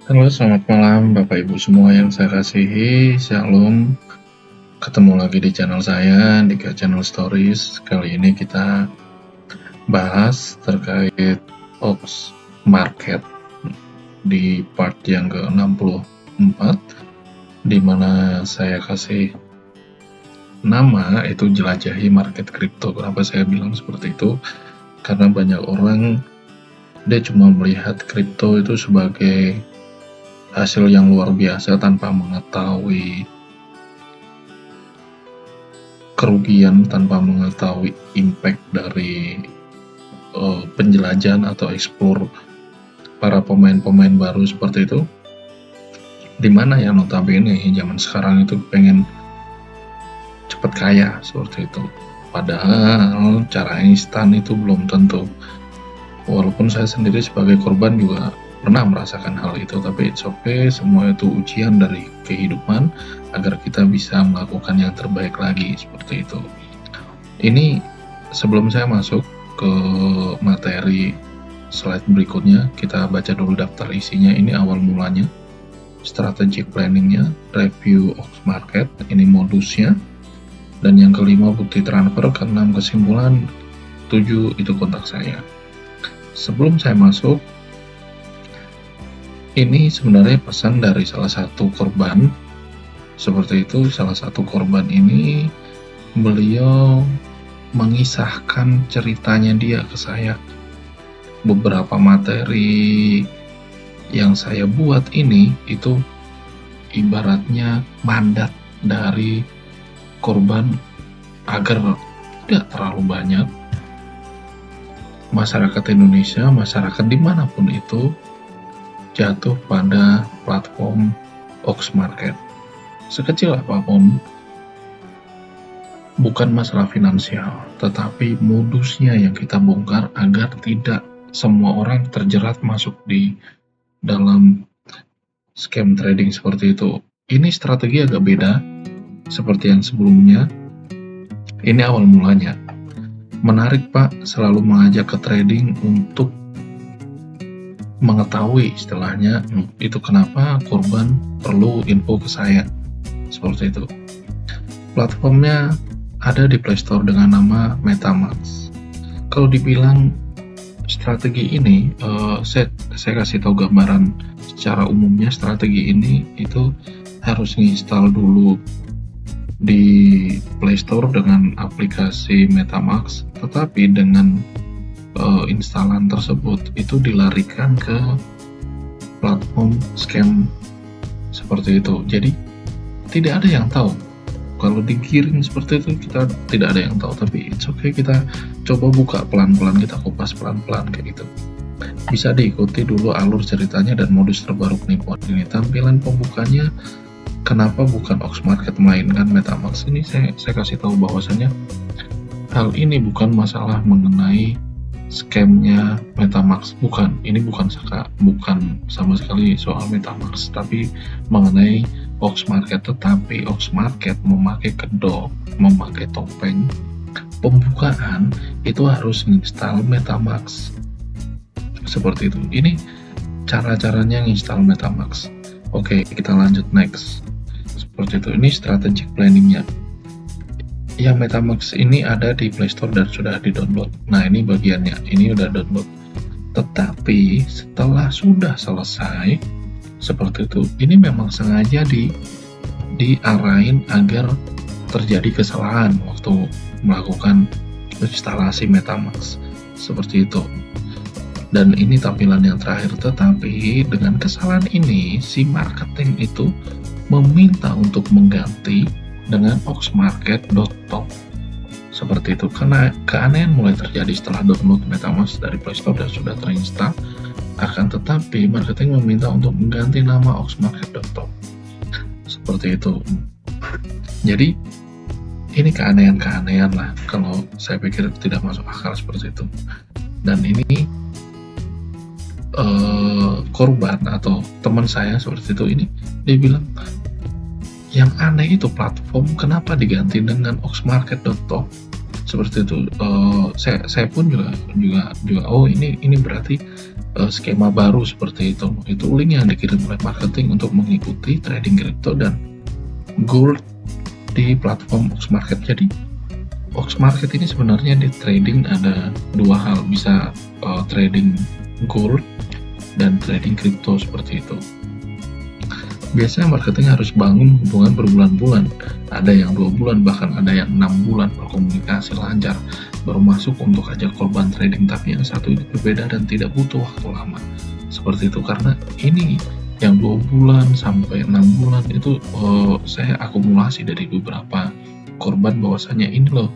Halo, selamat malam Bapak Ibu semua yang saya kasihi. Shalom. Ketemu lagi di channel saya, di Channel Stories. Kali ini kita bahas terkait Ox Market di part yang ke-64, di mana saya kasih nama itu jelajahi market kripto. Kenapa saya bilang seperti itu? Karena banyak orang dia cuma melihat kripto itu sebagai hasil yang luar biasa tanpa mengetahui kerugian, tanpa mengetahui impact dari penjelajahan atau explore para pemain-pemain baru seperti itu. Dimana ya notabene zaman sekarang itu pengen cepat kaya seperti itu, padahal cara instan itu belum tentu. Walaupun saya sendiri sebagai korban juga pernah merasakan hal itu, tapi it's okay, semua itu ujian dari kehidupan agar kita bisa melakukan yang terbaik lagi seperti itu. Ini sebelum saya masuk ke materi slide berikutnya, kita baca dulu daftar isinya. Ini awal mulanya, strategic planningnya, review Ox Market, ini modusnya, dan yang kelima bukti transfer, keenam kesimpulan, 7 itu kontak saya. Sebelum saya masuk, ini sebenarnya pesan dari salah satu korban seperti itu. Salah satu korban ini, beliau mengisahkan ceritanya dia ke saya. Beberapa materi yang saya buat ini itu ibaratnya mandat dari korban agar tidak terlalu banyak masyarakat Indonesia, masyarakat dimanapun itu jatuh pada platform Ox Market. Sekecil apapun, bukan masalah finansial, tetapi modusnya yang kita bongkar agar tidak semua orang terjerat masuk di dalam scam trading seperti itu. Ini strategi agak beda seperti yang sebelumnya. Ini awal mulanya. Menarik Pak, selalu mengajak ke trading untuk mengetahui istilahnya itu kenapa korban perlu info ke saya seperti itu. Platformnya ada di Play Store dengan nama MetaMask. Kalau dibilang strategi ini, saya kasih tahu gambaran secara umumnya. Strategi ini itu harus nginstal dulu di Play Store dengan aplikasi MetaMask, tetapi dengan instalan tersebut itu dilarikan ke platform scam seperti itu. Jadi tidak ada yang tahu. Kalau digiring seperti itu, kita tidak ada yang tahu, tapi it's okay, kita coba buka pelan-pelan, kita kupas pelan-pelan kayak gitu. Bisa diikuti dulu alur ceritanya dan modus terbaru penipuan ini. Tampilan pembukanya, kenapa bukan Ox Market melainkan MetaMask, ini saya kasih tahu bahwasannya hal ini bukan masalah mengenai scamnya MetaMask, bukan. Ini bukan sama sekali soal MetaMask, tapi mengenai Ox Market. Tetapi Ox Market memakai kedok, memakai topeng pembukaan itu harus install MetaMask seperti itu. Ini cara-caranya install MetaMask. Oke, kita lanjut next. Seperti itu. Ini strategic planningnya. Yang MetaMask ini ada di Play Store dan sudah di-download. Nah, ini bagiannya. Ini udah download. Tetapi setelah sudah selesai seperti itu, ini memang sengaja diarahin agar terjadi kesalahan waktu melakukan instalasi MetaMask seperti itu. Dan ini tampilan yang terakhir. Tetapi dengan kesalahan ini, si marketing itu meminta untuk mengganti dengan oxmarket.top seperti itu. Karena keanehan mulai terjadi setelah download MetaMask dari Play Store dan sudah terinstall. Akan tetapi marketing meminta untuk mengganti nama oxmarket.top seperti itu. Jadi ini keanehan-keanehan lah, kalau saya pikir tidak masuk akal seperti itu. Dan ini korban atau teman saya seperti itu, ini dia bilang Yang aneh itu platform kenapa diganti dengan oxmarket.top seperti itu. Saya pun juga oh ini berarti skema baru seperti itu. Itu link yang dikirim oleh marketing untuk mengikuti trading kripto dan gold di platform Oxmarket. Jadi Oxmarket ini sebenarnya di trading ada dua hal, bisa trading gold dan trading kripto seperti itu. Biasanya marketing harus bangun hubungan berbulan-bulan, ada yang 2 bulan, bahkan ada yang 6 bulan berkomunikasi lancar, baru masuk untuk ajak korban trading. Tapi yang satu ini berbeda dan tidak butuh waktu lama seperti itu, karena ini yang 2 bulan sampai 6 bulan itu saya akumulasi dari beberapa korban bahwasanya ini loh,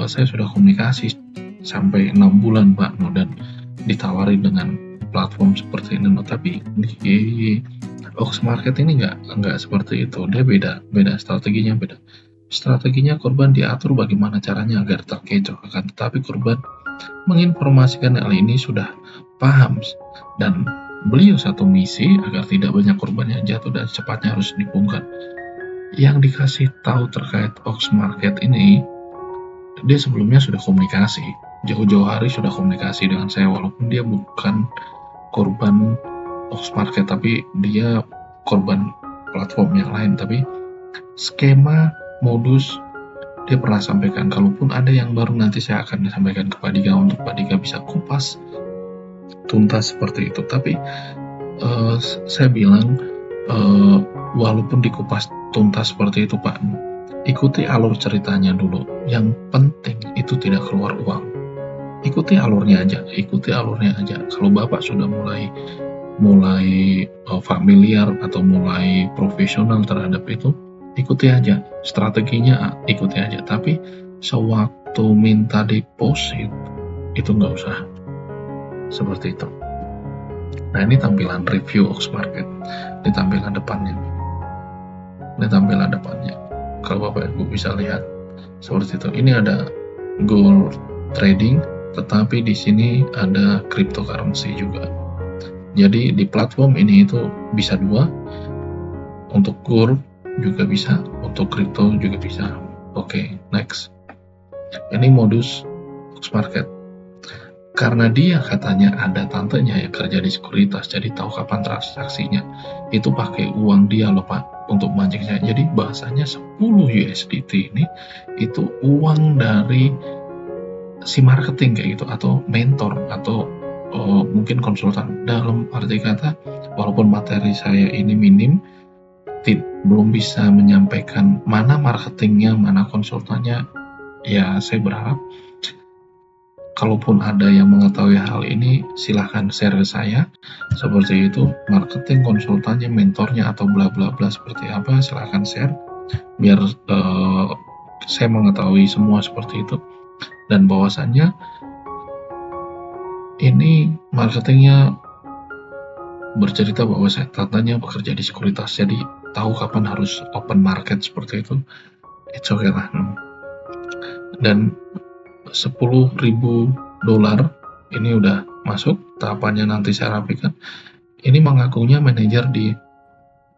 saya sudah komunikasi sampai 6 bulan Pak, dan ditawari dengan platform seperti ini. Tapi di Oxmarket ini nggak seperti itu, dia beda strateginya, beda. Strateginya korban diatur bagaimana caranya agar terkecoh, akan tetapi korban menginformasikan hal ini sudah paham, dan beliau satu misi agar tidak banyak korban yang jatuh dan cepatnya harus dibongkar. Yang dikasih tahu terkait Oxmarket ini, dia sebelumnya sudah komunikasi, jauh-jauh hari sudah komunikasi dengan saya, walaupun dia bukan korban Oxmarket, tapi dia korban platform yang lain. Tapi skema modus dia pernah sampaikan. Kalaupun ada yang baru, nanti saya akan sampaikan ke Pak Dika untuk Pak Dika bisa kupas tuntas seperti itu. Tapi saya bilang walaupun dikupas tuntas seperti itu Pak, ikuti alur ceritanya dulu. Yang penting itu tidak keluar uang. Ikuti alurnya aja. Kalau Bapak sudah mulai familiar atau mulai profesional terhadap itu, ikuti aja strateginya, ikuti aja. Tapi sewaktu minta deposit itu nggak usah seperti itu. Nah, ini tampilan review Oxmarket, ini tampilan depannya. Kalau Bapak Ibu bisa lihat seperti itu. Ini ada gold trading, tetapi di sini ada cryptocurrency juga. Jadi di platform ini itu bisa dua, untuk gold juga bisa, untuk crypto juga bisa. Oke, next. Ini modus Oxmarket. Karena dia katanya ada tantenya yang kerja di sekuritas, jadi tahu kapan transaksinya. Itu pakai uang dia loh Pak untuk mancing saya. Jadi bahasanya 10 USDT ini itu uang dari si marketing kayak gitu, atau mentor, atau mungkin konsultan. Dalam arti kata, walaupun materi saya ini minim, belum bisa menyampaikan mana marketingnya, mana konsultannya, ya saya berharap kalaupun ada yang mengetahui hal ini, silahkan share ke saya. Seperti itu, marketing, konsultannya, mentornya, atau bla bla bla seperti apa, silahkan share biar saya mengetahui semua seperti itu. Dan bahwasannya ini marketingnya bercerita bahwa saya katanya bekerja di sekuritas, jadi tahu kapan harus open market seperti itu. It's okay lah. Dan $10.000 ini udah masuk, tahapannya nanti saya rapikan. Ini mengakunya manajer di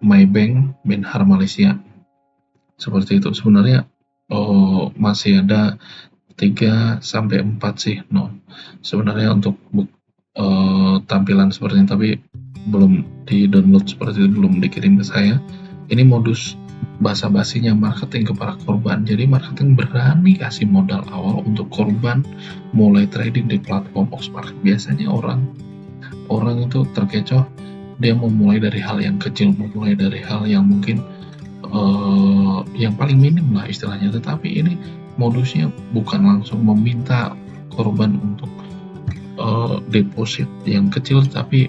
Maybank Benhar Malaysia seperti itu. Sebenarnya masih ada 3-4 sih sebenarnya untuk tampilan seperti ini, tapi belum di download seperti itu, belum dikirim ke saya. Ini modus basa-basinya marketing kepada korban. Jadi marketing berani kasih modal awal untuk korban mulai trading di platform Oxmarket. Biasanya orang itu terkecoh, dia memulai dari hal yang kecil, memulai dari hal yang mungkin yang paling minim lah istilahnya. Tetapi ini modusnya bukan langsung meminta korban untuk deposit yang kecil, tapi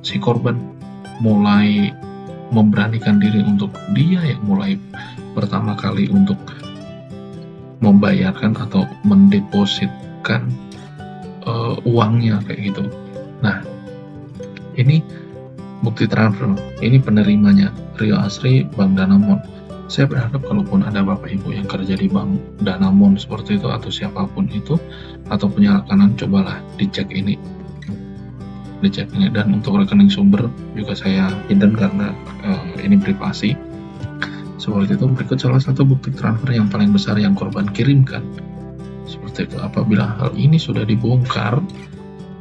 si korban mulai memberanikan diri untuk dia yang mulai pertama kali untuk membayarkan atau mendepositkan uangnya kayak gitu. Nah, ini bukti transfer, ini penerimanya Rio Asri Bank Danamon. Saya berharap kalaupun ada Bapak Ibu yang kerja di Bank Danamon seperti itu, atau siapapun itu, atau punya rekanan, cobalah dicek ini. Dan untuk rekening sumber juga saya hidden karena ini privasi. Seperti itu. Berikut salah satu bukti transfer yang paling besar yang korban kirimkan. Seperti itu. Apabila hal ini sudah dibongkar,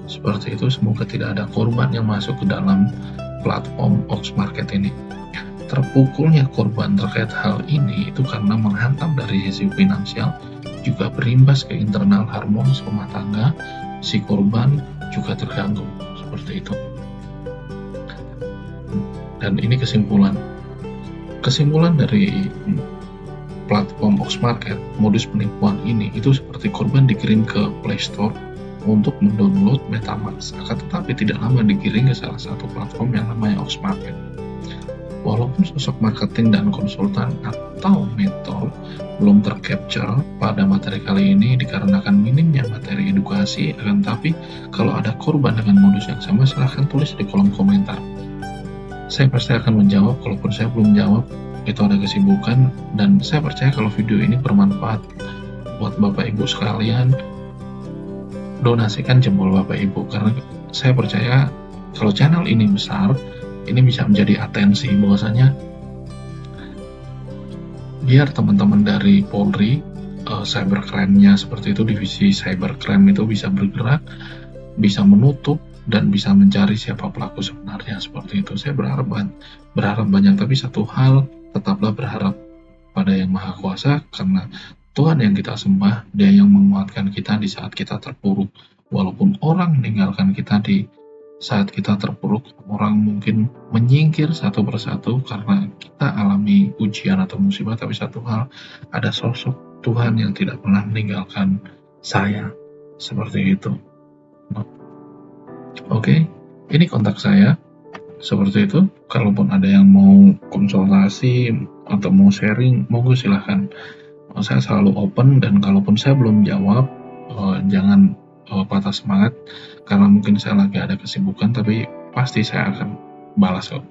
seperti itu, semoga tidak ada korban yang masuk ke dalam platform Oxmarket ini. Terpukulnya korban terkait hal ini itu karena menghantam dari sisi finansial, juga berimbas ke internal harmonis rumah tangga, si korban juga terganggu, seperti itu. Dan ini kesimpulan dari platform Oxmarket, modus penipuan ini itu seperti korban dikirim ke Play Store untuk mendownload MetaMask, akan tetapi tidak lama dikirim ke salah satu platform yang namanya Oxmarket. Walaupun sosok marketing dan konsultan atau mentor belum tercapture pada materi kali ini dikarenakan minimnya materi edukasi, akan tetapi kalau ada korban dengan modus yang sama, silahkan tulis di kolom komentar. Saya pasti akan menjawab. Kalaupun saya belum jawab, itu ada kesibukan, dan saya percaya kalau video ini bermanfaat buat Bapak Ibu sekalian, donasikan jempol Bapak Ibu, karena saya percaya kalau channel ini besar, ini bisa menjadi atensi bahwasanya biar teman-teman dari Polri, cybercrime-nya seperti itu, divisi cybercrime itu bisa bergerak, bisa menutup, dan bisa mencari siapa pelaku sebenarnya, seperti itu. Saya berharap banyak, tapi satu hal, tetaplah berharap pada Yang Maha Kuasa, karena Tuhan yang kita sembah, Dia yang menguatkan kita di saat kita terpuruk. Walaupun orang meninggalkan kita di saat kita terpuruk, orang mungkin menyingkir satu persatu karena kita alami ujian atau musibah, tapi satu hal, ada sosok Tuhan yang tidak pernah meninggalkan saya, seperti itu. Oke, ini kontak saya, seperti itu. Kalaupun ada yang mau konsultasi atau mau sharing, monggo silahkan. Saya selalu open, dan kalaupun saya belum jawab, jangan patah semangat, karena mungkin saya lagi ada kesibukan, tapi pasti saya akan balas kok.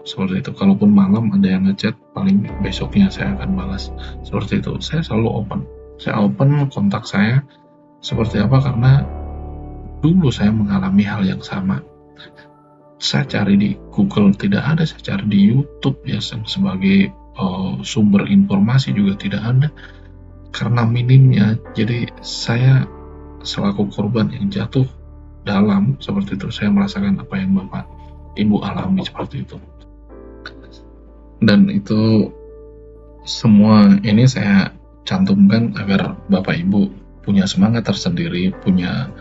Seperti itu. Kalaupun malam ada yang ngechat, paling besoknya saya akan balas. Seperti itu. Saya selalu open. Saya open, kontak saya. Seperti apa? Karena dulu saya mengalami hal yang sama. Saya cari di Google tidak ada, saya cari di YouTube ya sebagai sumber informasi juga tidak ada, karena minimnya. Jadi saya selaku korban yang jatuh dalam seperti itu, saya merasakan apa yang Bapak Ibu alami, seperti itu. Dan itu semua ini saya cantumkan agar Bapak Ibu punya semangat tersendiri, punya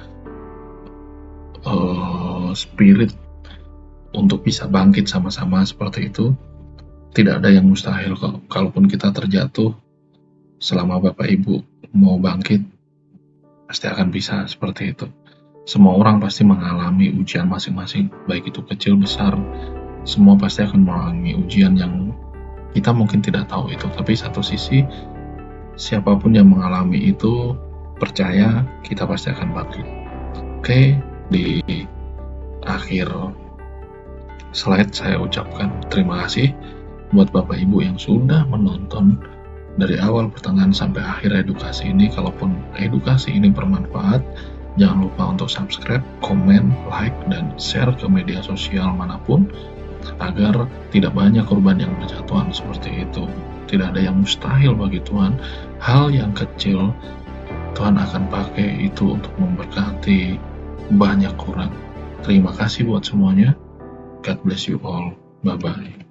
spirit untuk bisa bangkit sama-sama, seperti itu. Tidak ada yang mustahil kok. Kalaupun kita terjatuh, selama Bapak Ibu mau bangkit, pasti akan bisa, seperti itu. Semua orang pasti mengalami ujian masing-masing, baik itu kecil besar, semua pasti akan mengalami ujian yang kita mungkin tidak tahu itu. Tapi satu sisi, siapapun yang mengalami itu, percaya kita pasti akan bangkit. Oke, di akhir slide saya ucapkan terima kasih buat Bapak Ibu yang sudah menonton dari awal pertengahan sampai akhir edukasi ini. Kalaupun edukasi ini bermanfaat, jangan lupa untuk subscribe, komen, like, dan share ke media sosial manapun, agar tidak banyak korban yang berjatuhan, seperti itu. Tidak ada yang mustahil bagi Tuhan. Hal yang kecil Tuhan akan pakai itu untuk memberkati banyak orang. Terima kasih buat semuanya. God bless you all. Bye-bye.